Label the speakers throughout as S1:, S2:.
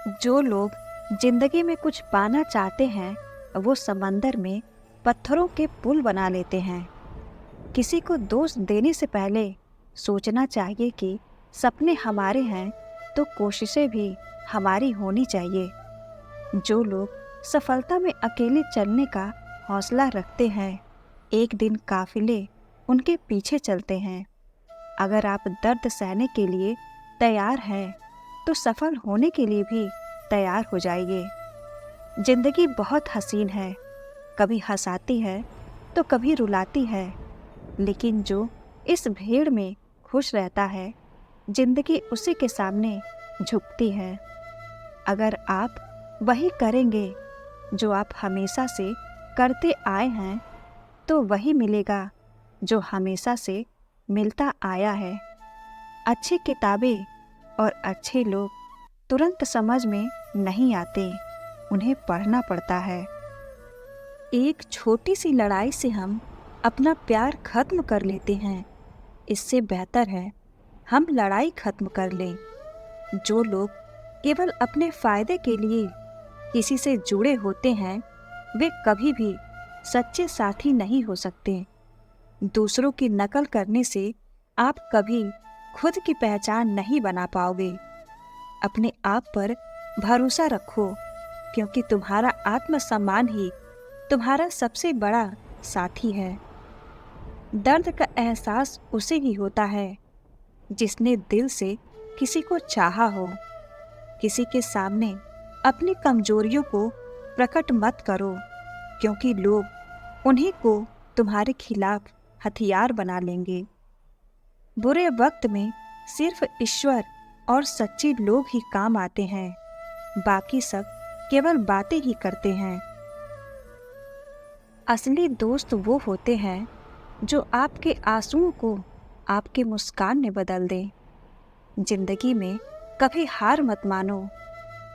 S1: जो लोग जिंदगी में कुछ पाना चाहते हैं, वो समंदर में पत्थरों के पुल बना लेते हैं। किसी को दोष देने से पहले सोचना चाहिए कि सपने हमारे हैं तो कोशिशें भी हमारी होनी चाहिए। जो लोग सफलता में अकेले चलने का हौसला रखते हैं, एक दिन काफिले उनके पीछे चलते हैं। अगर आप दर्द सहने के लिए तैयार हैं, तो सफल होने के लिए भी तैयार हो जाइए। जिंदगी बहुत हसीन है, कभी हंसाती है तो कभी रुलाती है, लेकिन जो इस भीड़ में खुश रहता है, जिंदगी उसी के सामने झुकती है। अगर आप वही करेंगे जो आप हमेशा से करते आए हैं, तो वही मिलेगा जो हमेशा से मिलता आया है। अच्छी किताबें और अच्छे लोग तुरंत समझ में नहीं आते, उन्हें पढ़ना पड़ता है। एक छोटी सी लड़ाई से हम अपना प्यार खत्म कर लेते हैं, इससे बेहतर है हम लड़ाई खत्म कर लें। जो लोग केवल अपने फायदे के लिए किसी से जुड़े होते हैं, वे कभी भी सच्चे साथी नहीं हो सकते। दूसरों की नकल करने से आप कभी खुद की पहचान नहीं बना पाओगे। अपने आप पर भरोसा रखो, क्योंकि तुम्हारा आत्मसम्मान ही तुम्हारा सबसे बड़ा साथी है। दर्द का एहसास उसे ही होता है जिसने दिल से किसी को चाहा हो। किसी के सामने अपनी कमजोरियों को प्रकट मत करो, क्योंकि लोग उन्हीं को तुम्हारे खिलाफ हथियार बना लेंगे। बुरे वक्त में सिर्फ ईश्वर और सच्चे लोग ही काम आते हैं, बाकी सब केवल बातें ही करते हैं। असली दोस्त वो होते हैं जो आपके आंसुओं को आपके मुस्कान में बदल दें। जिंदगी में कभी हार मत मानो,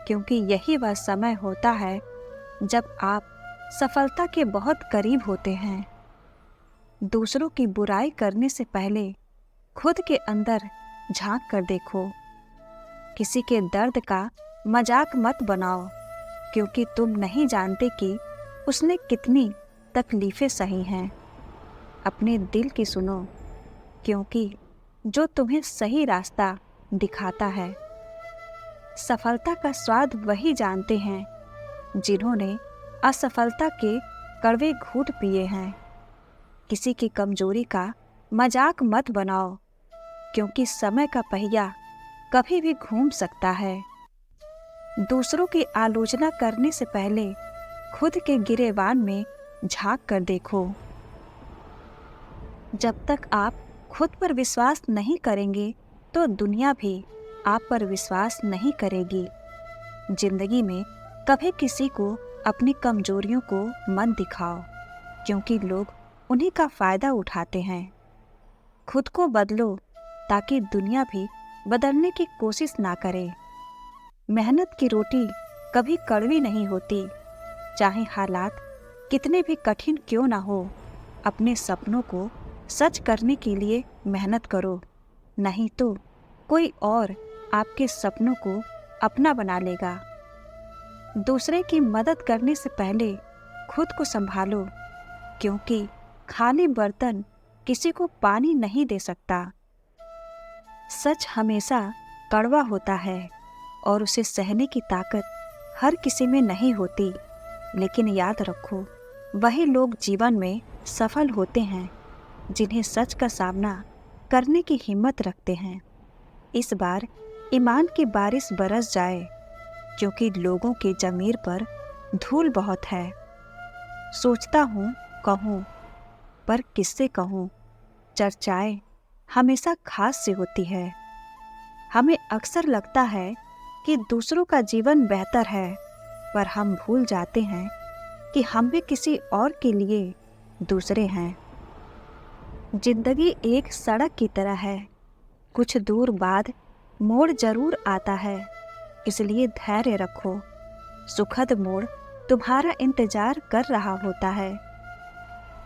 S1: क्योंकि यही वह समय होता है जब आप सफलता के बहुत करीब होते हैं। दूसरों की बुराई करने से पहले खुद के अंदर झांक कर देखो। किसी के दर्द का मजाक मत बनाओ, क्योंकि तुम नहीं जानते कि उसने कितनी तकलीफें सही हैं। अपने दिल की सुनो, क्योंकि जो तुम्हें सही रास्ता दिखाता है। सफलता का स्वाद वही जानते हैं जिन्होंने असफलता के कड़वे घूंट पिए हैं। किसी की कमजोरी का मजाक मत बनाओ, क्योंकि समय का पहिया कभी भी घूम सकता है। दूसरों की आलोचना करने से पहले खुद के गिरेबान में झांक कर देखो। जब तक आप खुद पर विश्वास नहीं करेंगे, तो दुनिया भी आप पर विश्वास नहीं करेगी। जिंदगी में कभी किसी को अपनी कमजोरियों को मत दिखाओ, क्योंकि लोग उन्हीं का फायदा उठाते हैं। खुद को बदलो, ताकि दुनिया भी बदलने की कोशिश ना करे। मेहनत की रोटी कभी कड़वी नहीं होती, चाहे हालात कितने भी कठिन क्यों ना हो। अपने सपनों को सच करने के लिए मेहनत करो, नहीं तो कोई और आपके सपनों को अपना बना लेगा। दूसरे की मदद करने से पहले खुद को संभालो, क्योंकि खाली बर्तन किसी को पानी नहीं दे सकता। सच हमेशा कड़वा होता है और उसे सहने की ताकत हर किसी में नहीं होती, लेकिन याद रखो, वही लोग जीवन में सफल होते हैं जिन्हें सच का सामना करने की हिम्मत रखते हैं। इस बार ईमान की बारिश बरस जाए, क्योंकि लोगों के ज़मीर पर धूल बहुत है। सोचता हूँ कहूँ, पर किससे कहूँ। चर्चाएं हमेशा खास से होती है। हमें अक्सर लगता है कि दूसरों का जीवन बेहतर है, पर हम भूल जाते हैं कि हम भी किसी और के लिए दूसरे हैं। जिंदगी एक सड़क की तरह है, कुछ दूर बाद मोड़ जरूर आता है, इसलिए धैर्य रखो। सुखद मोड़ तुम्हारा इंतजार कर रहा होता है।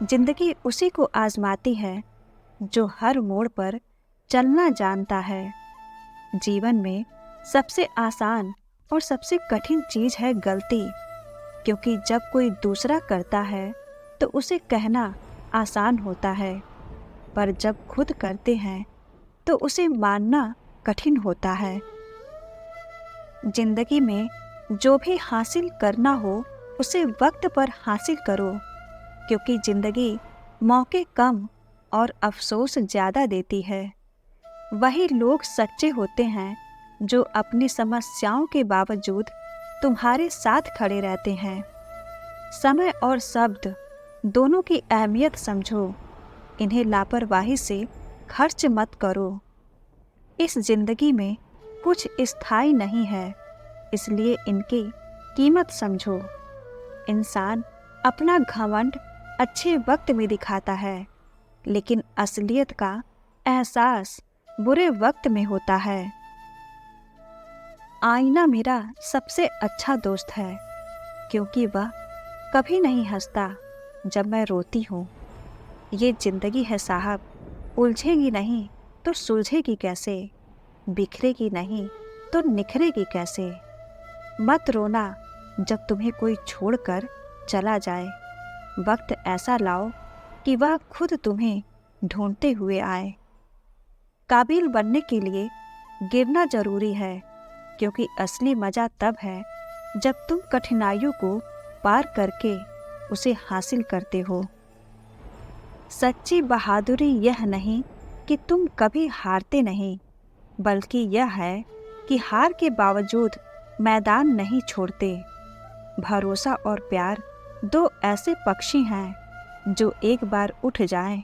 S1: जिंदगी उसी को आजमाती है जो हर मोड़ पर चलना जानता है। जीवन में सबसे आसान और सबसे कठिन चीज है गलती, क्योंकि जब कोई दूसरा करता है तो उसे कहना आसान होता है, पर जब खुद करते हैं तो उसे मानना कठिन होता है। जिंदगी में जो भी हासिल करना हो उसे वक्त पर हासिल करो, क्योंकि जिंदगी मौके कम और अफसोस ज़्यादा देती है। वही लोग सच्चे होते हैं जो अपनी समस्याओं के बावजूद तुम्हारे साथ खड़े रहते हैं। समय और शब्द दोनों की अहमियत समझो, इन्हें लापरवाही से खर्च मत करो। इस जिंदगी में कुछ स्थायी नहीं है, इसलिए इनकी कीमत समझो। इंसान अपना घमंड अच्छे वक्त में दिखाता है, लेकिन असलियत का एहसास बुरे वक्त में होता है। आईना मेरा सबसे अच्छा दोस्त है, क्योंकि वह कभी नहीं हंसता जब मैं रोती हूँ। ये जिंदगी है साहब, उलझेगी नहीं तो सुलझेगी कैसे, बिखरेगी नहीं तो निखरेगी कैसे। मत रोना जब तुम्हें कोई छोड़कर चला जाए, वक्त ऐसा लाओ कि वह खुद तुम्हें ढूंढते हुए आए। काबिल बनने के लिए गिरना जरूरी है, क्योंकि असली मजा तब है जब तुम कठिनाइयों को पार करके उसे हासिल करते हो। सच्ची बहादुरी यह नहीं कि तुम कभी हारते नहीं, बल्कि यह है कि हार के बावजूद मैदान नहीं छोड़ते। भरोसा और प्यार दो ऐसे पक्षी हैं जो एक बार उठ जाएं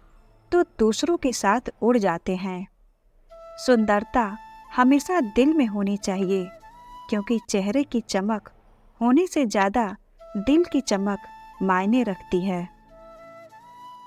S1: तो दूसरों के साथ उड़ जाते हैं। सुंदरता हमेशा दिल में होनी चाहिए, क्योंकि चेहरे की चमक होने से ज़्यादा दिल की चमक मायने रखती है।